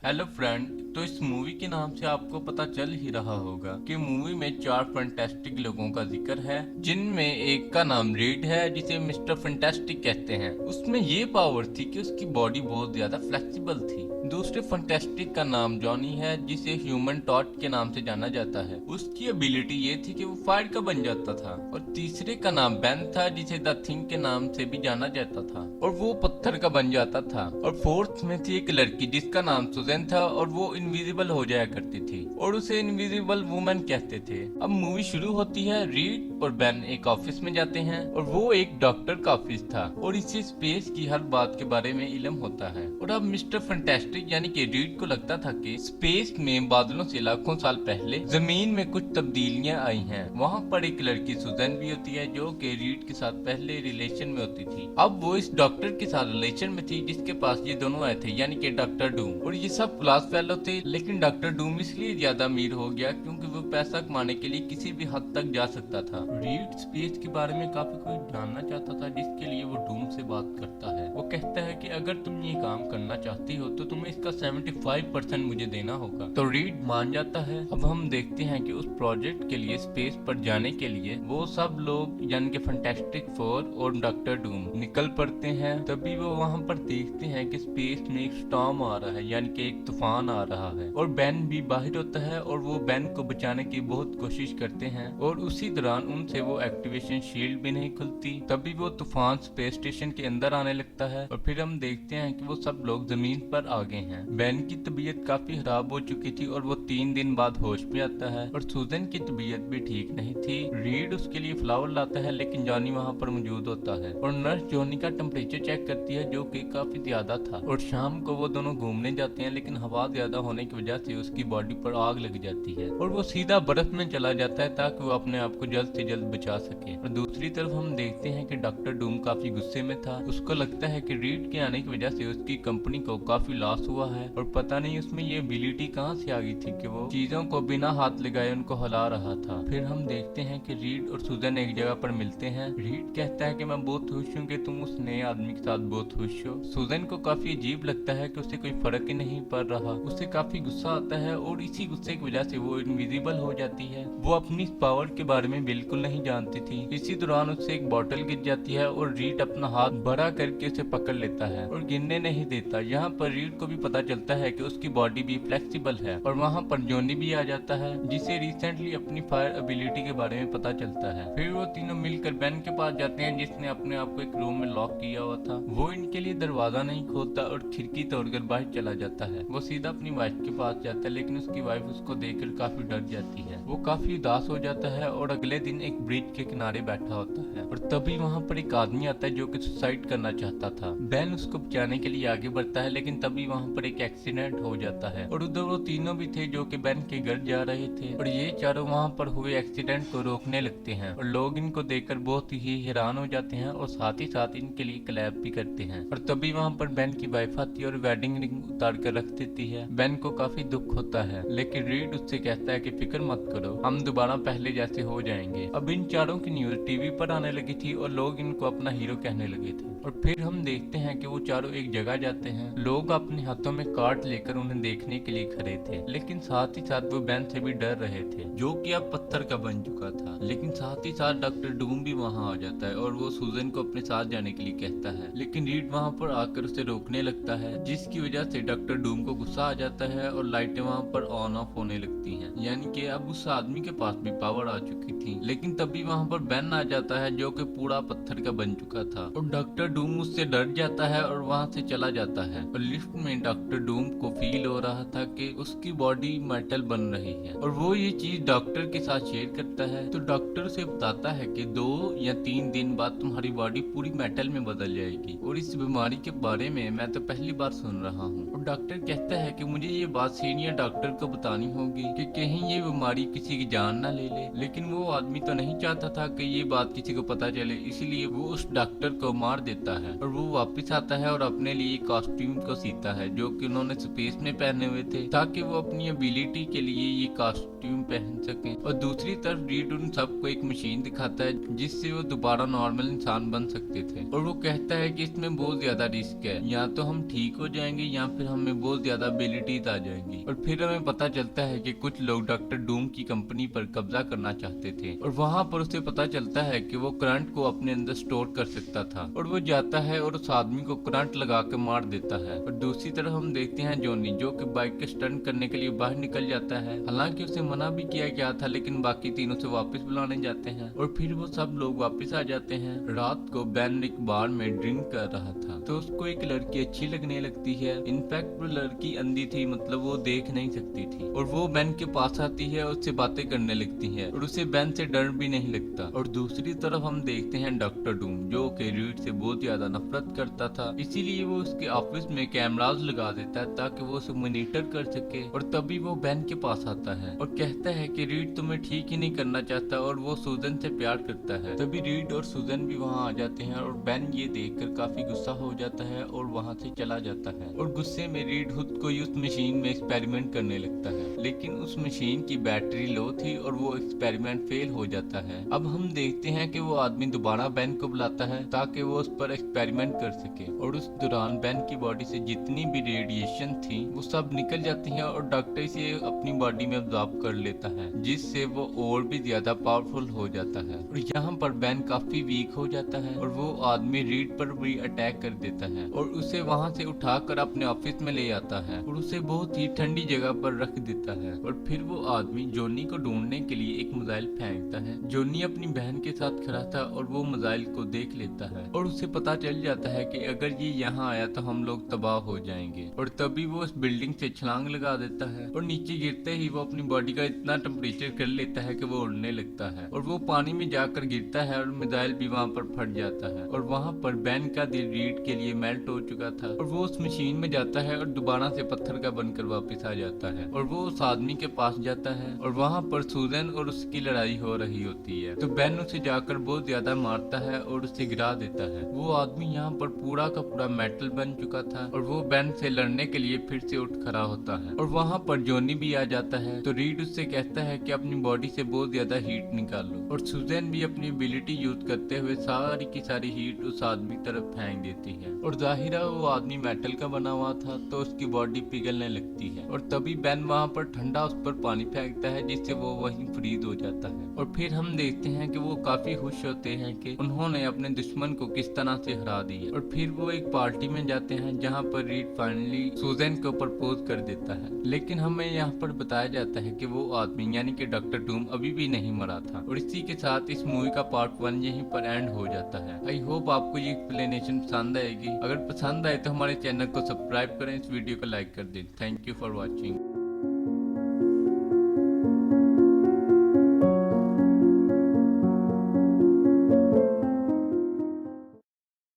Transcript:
Hello friend. तो इस movie के नाम से आपको पता चल ही रहा होगा कि मूवी में 4 फैंटास्टिक लोगों का जिक्र है, जिनमें एक का नाम रीड है, जिसे मिस्टर फैंटास्टिक कहते हैं। उसमें ये पावर थी कि उसकी बॉडी बहुत ज्यादा फ्लेक्सिबल थी। दूसरे फैंटास्टिक का नाम जॉनी है, जिसे ह्यूमन टॉर्च के नाम से जाना जाता है। उसकी एबिलिटी ये थी कि वो फायर का बन जाता था। और तीसरे का नाम बेन था, जिसे द थिंग के नाम से भी जाना जाता था, और वो पत्थर का बन जाता था। और फोर्थ में थी एक लड़की जिसका नाम सुजैन था, और वो इनविजिबल हो जाया करती थी, और उसे इनविजिबल वुमन कहते थे। अब मूवी शुरू होती है। रीड और बेन एक ऑफिस में जाते हैं, और वो एक डॉक्टर का ऑफिस था, और इसे स्पेस की हर बात के बारे में इल्म होता है। और अब मिस्टर फैंटास्टिक यानी कि रीड को लगता था कि स्पेस में बादलों से लाखों साल पहले जमीन में कुछ तब्दीलियां आई हैं। वहाँ पर एक लड़की सुजैन भी होती है, जो कि रीड के साथ पहले रिलेशन में होती थी। अब वो इस डॉक्टर के साथ रिलेशन में थी, जिसके पास ये दोनों आए थे, यानी कि डॉक्टर डूम। और ये सब क्लास फेलो थे, लेकिन डॉक्टर डूम इसलिए ज्यादा अमीर हो गया क्योंकि वो पैसा कमाने के लिए किसी भी हद तक जा सकता था। रीड स्पेस के बारे में काफी कुछ जानना चाहता था, जिसके लिए वो डूम से बात करता है। वो कहता है कि अगर तुम ये काम करना चाहती हो तो तुम्हें इसका 75% मुझे देना होगा। तो रीड मान जाता है। अब हम देखते हैं कि उस प्रोजेक्ट के लिए स्पेस पर जाने के लिए वो सब लोग यानी कि फैंटास्टिक फोर और डॉक्टर डूम निकल पड़ते हैं। तभी वो वहां पर देखते हैं कि स्पेस में एक स्टॉर्म आ रहा है, यानी कि एक तूफान आ रहा है, और बेन भी बाहर होता है, और वो बेन को बचाने की बहुत कोशिश करते हैं। और उसी दौरान उनसे वो एक्टिवेशन शील्ड भी नहीं खुलती। तभी वो तूफान स्पेस स्टेशन के अंदर आने लगता है, और फिर हम देखते हैं कि वो सब लोग जमीन पर आ गए हैं। बेन की तबीयत काफी खराब हो चुकी थी, और वो 3 दिन बाद होश में आता है। और सुजन की तबीयत भी ठीक नहीं थी। रीड उसके लिए फ्लावर लाता है, लेकिन जॉनी वहाँ पर मौजूद होता है, और नर्स जॉनी का टेम्परेचर चेक करती है, जो कि काफी ज्यादा था। और शाम को वो दोनों घूमने जाते हैं, लेकिन हवा ज्यादा होने की वजह से उसकी बॉडी पर आग लग जाती है, और वो सीधा बर्फ में चला जाता है ताकि वो अपने आप को जल्द से जल्द बचा सके। और दूसरी तरफ हम देखते हैं कि डॉक्टर डूम काफी गुस्से में था। उसको लगता है कि रीड के आने की वजह से उसकी कंपनी को काफी लॉस हुआ है, और पता नहीं उसमें ये एबिलिटी कहाँ से आ गई थी कि वो चीजों को बिना हाथ लगाए उनको हिला रहा था। फिर हम देखते हैं कि रीड और सुजन एक जगह पर मिलते हैं। रीड कहता है कि मैं बहुत खुश हूँ कि तुम उस नए आदमी के साथ बहुत खुश हो। सुजन को काफी अजीब लगता है कि उसे कोई फर्क ही नहीं पड़ रहा। उसे काफी गुस्सा आता है, और इसी गुस्से की वजह से वो इनविजिबल हो जाती है। वो अपनी पावर के बारे में बिल्कुल नहीं जानती थी। इसी दौरान उससे एक बोतल गिर जाती है, और रीड अपना हाथ बड़ा करके उसे पकड़ लेता है और गिरने नहीं देता। यहाँ पर रीड को भी पता चलता है कि उसकी बॉडी भी फ्लेक्सिबल है। और वहाँ पर जॉनी भी आ जाता है, जिसे रिसेंटली अपनी फायर एबिलिटी के बारे में पता चलता है। फिर वो तीनों मिलकर बेन के पास जाते हैं, जिसने अपने आप को एक रूम में लॉक किया हुआ था। वो इनके लिए दरवाजा नहीं खोलता और खिड़की तोड़कर बाहर चला जाता है। वो सीधा अपनी वाइफ के पास जाता है, लेकिन उसकी वाइफ उसको देखकर काफी डर जाती है। वो काफी उदास हो जाता है, और अगले दिन एक ब्रिज के किनारे बैठा होता है। और तभी वहाँ पर एक आदमी आता है जो कि सुसाइड करना चाहता था। बेन उसको बचाने के लिए आगे बढ़ता है, लेकिन तभी वहाँ पर एक एक्सीडेंट हो जाता है, और उधर वो तीनों भी थे जो कि बेन के घर जा रहे थे। और ये चारों वहाँ पर हुए एक्सीडेंट को रोकने लगते हैं, और लोग इनको देखकर बहुत ही हैरान हो जाते हैं, और साथ ही साथ इनके लिए क्लैप भी करते हैं। और तभी वहाँ पर बेन की वाइफ आती है और वेडिंग रिंग उतार कर रख देती है। बेन को काफी दुख होता है, लेकिन रीड उससे कहता है कि फिक्र मत करो, हम दोबारा पहले जैसे हो जाएंगे। अब इन चारों की न्यूज टीवी पर आने लगी थी, और लोग इनको अपना हीरो कहने लगे थे। और फिर हम देखते हैं कि वो चारों एक जगह जाते हैं। लोग अपने हाथों में कार्ड लेकर उन्हें देखने के लिए खड़े थे, लेकिन साथ ही साथ वो बेन से भी डर रहे थे, जो कि अब पत्थर का बन चुका था। लेकिन साथ ही साथ डॉक्टर डूम भी वहाँ आ जाता है, और वो सुजन को अपने साथ जाने के लिए कहता है, लेकिन रीड वहाँ पर आकर उसे रोकने लगता है, जिसकी वजह से डॉक्टर डूम को गुस्सा आ जाता है, और लाइटें वहाँ पर ऑन ऑफ होने लगती हैं, यानी कि अब उस आदमी के पास भी पावर आ चुकी थी। लेकिन तभी वहाँ पर बेन आ जाता है, जो कि पूरा पत्थर का बन चुका था, और डॉक्टर डूम उससे डर जाता है और वहाँ से चला जाता है। और लिफ्ट में डॉक्टर डूम को फील हो रहा था कि उसकी बॉडी मेटल बन रही है, और वो ये चीज डॉक्टर के साथ शेयर करता है। तो डॉक्टर उसे बताता है कि 2 या 3 दिन बाद तुम्हारी बॉडी पूरी मेटल में बदल जाएगी, और इस बीमारी के बारे में मैं तो पहली बार सुन रहा हूँ। और डॉक्टर कहता है कि मुझे ये बात सीनियर डॉक्टर को बतानी होगी कि कहीं ये बीमारी किसी की जान ना ले ले। लेकिन वो आदमी तो नहीं चाहता था कि ये बात किसी को पता चले, इसलिए वो उस डॉक्टर को मार देता है, और वो वापस आता है और अपने लिए कॉस्ट्यूम को सीता है, जो कि उन्होंने स्पेस में पहने हुए थे, ताकि वो अपनी एबिलिटी के लिए ये कॉस्ट्यूम पहन सके। और दूसरी तरफ रीड उन सबको एक मशीन दिखाता है, जिससे वो दोबारा नॉर्मल इंसान बन सकते थे। और वो कहता है कि इसमें बहुत ज्यादा रिस्क है, या तो हम ठीक हो जाएंगे या फिर हमें बहुत ज्यादा एबिलिटीज आ जाएंगी। और फिर हमें पता चलता है कि कुछ लोग डॉक्टर डूम की कंपनी पर कब्जा करना चाहते थे और वहाँ पर उसे पता चलता है कि वो करंट को अपने अंदर स्टोर कर सकता था और वो जाता है और उस आदमी को करंट लगा के मार देता है। और दूसरी तरफ हम देखते हैं जॉनी, जो कि बाइक के स्टंट करने के लिए बाहर निकल जाता है। हालांकि उसे मना भी किया गया था, लेकिन बाकी तीनों से वापस बुलाने जाते हैं और फिर वो सब लोग वापस आ जाते हैं। रात को बेन एक बार में ड्रिंक कर रहा था तो उसको एक लड़की अच्छी लगने लगती है। इनफैक्ट वो लड़की अंधी थी, मतलब वो देख नहीं सकती थी और वो बेन के पास आती है और उससे बातें करने लगती है और उसे बेन से डर भी नहीं लगता। और दूसरी तरफ हम देखते हैं डॉक्टर डूम, जो कि रीड से बहुत ज्यादा नफरत करता था, इसीलिए वो उसके ऑफिस में कैमरास लगा देता है ताकि वो उसे मॉनिटर कर सके। और तभी वो बेन के पास आता है और कहता है कि रीड तुम्हें ठीक ही नहीं करना चाहता और वो सूजन से प्यार करता है। तभी रीड और सूजन भी वहाँ आ जाते हैं और बेन ये देखकर काफी गुस्सा हो जाता है और वहाँ से चला जाता है। और गुस्से में रीड खुद को उस मशीन में एक्सपेरिमेंट करने लगता है, लेकिन उस मशीन की बैटरी लो थी और वो एक्सपेरिमेंट फेल हो जाता है। अब हम देखते हैं कि वो आदमी दोबारा बेन को बुलाता है ताकि वो उस पर एक्सपेरिमेंट कर सके। और उस दौरान बेन की बॉडी से जितनी भी रेडिएशन थी वो सब निकल जाती है और डॉक्टर इसे अपनी बॉडी में अब्जॉर्ब कर लेता है, जिससे वो और भी ज्यादा पावरफुल हो जाता है। और यहाँ पर बेन काफी वीक हो जाता है और वो आदमी रीड पर भी अटैक कर देता है और उसे वहाँ से उठाकर अपने ऑफिस में ले आता है और उसे बहुत ही ठंडी जगह पर रख देता है। और फिर वो आदमी जॉनी को ढूंढने के लिए एक मिसाइल फेंकता है। जॉनी अपनी बहन के साथ खड़ा था और वो मिसाइल को देख लेता है और उसे पता चल जाता है कि अगर ये यहाँ आया तो हम लोग तबाह हो जाएंगे। और तभी वो उस बिल्डिंग से छलांग लगा देता है और नीचे गिरते ही वो अपनी बॉडी का इतना टेम्परेचर कर लेता है कि वो उड़ने लगता है और वो पानी में जाकर गिरता है और मिसाइल भी वहाँ पर फट जाता है। और वहाँ पर बेन का दिल रीड के लिए मेल्ट हो चुका था और वो उस मशीन में जाता है और दोबारा से पत्थर का बनकर वापस आ जाता है और वो उस आदमी के पास जाता है और वहाँ पर सूजन और उसकी लड़ाई हो रही होती है। तो बेन उसे जाकर बहुत ज्यादा मारता है और उसे गिरा देता है। वो आदमी यहाँ पर पूरा का पूरा मेटल बन चुका था और वो बेन से लड़ने के लिए फिर से उठ खड़ा होता है। और वहाँ पर जॉनी भी आ जाता है तो रीड उससे कहता है कि अपनी बॉडी से बहुत ज्यादा हीट निकालो और सूजन भी अपनी एबिलिटी यूज करते हुए सारी की सारी हीट उस आदमी की तरफ फेंक देती है। और जाहिर है वो आदमी मेटल का बना हुआ था तो उसकी बॉडी पिघलने लगती है और तभी बेन वहाँ पर ठंडा उस पर पानी फेंकता है जिससे वो वहीं फ्रीज हो जाता है। और फिर हम देखते हैं कि वो काफी खुश होते हैं कि उन्होंने अपने दुश्मन को किस तरह से हरा दिया। और फिर वो एक पार्टी में जाते हैं जहाँ पर रीड फाइनली सूजन को प्रपोज कर देता है, लेकिन हमें यहाँ पर बताया जाता है कि वो आदमी यानी कि डॉक्टर डूम अभी भी नहीं मरा था। और इसी के साथ इस मूवी का पार्ट 1 यहीं पर एंड हो जाता है। आई होप आपको ये एक्सप्लेनेशन पसंद आएगी। अगर पसंद आए तो हमारे चैनल को सब्सक्राइब करें, इस वीडियो को लाइक कर दें। Thank you for watching.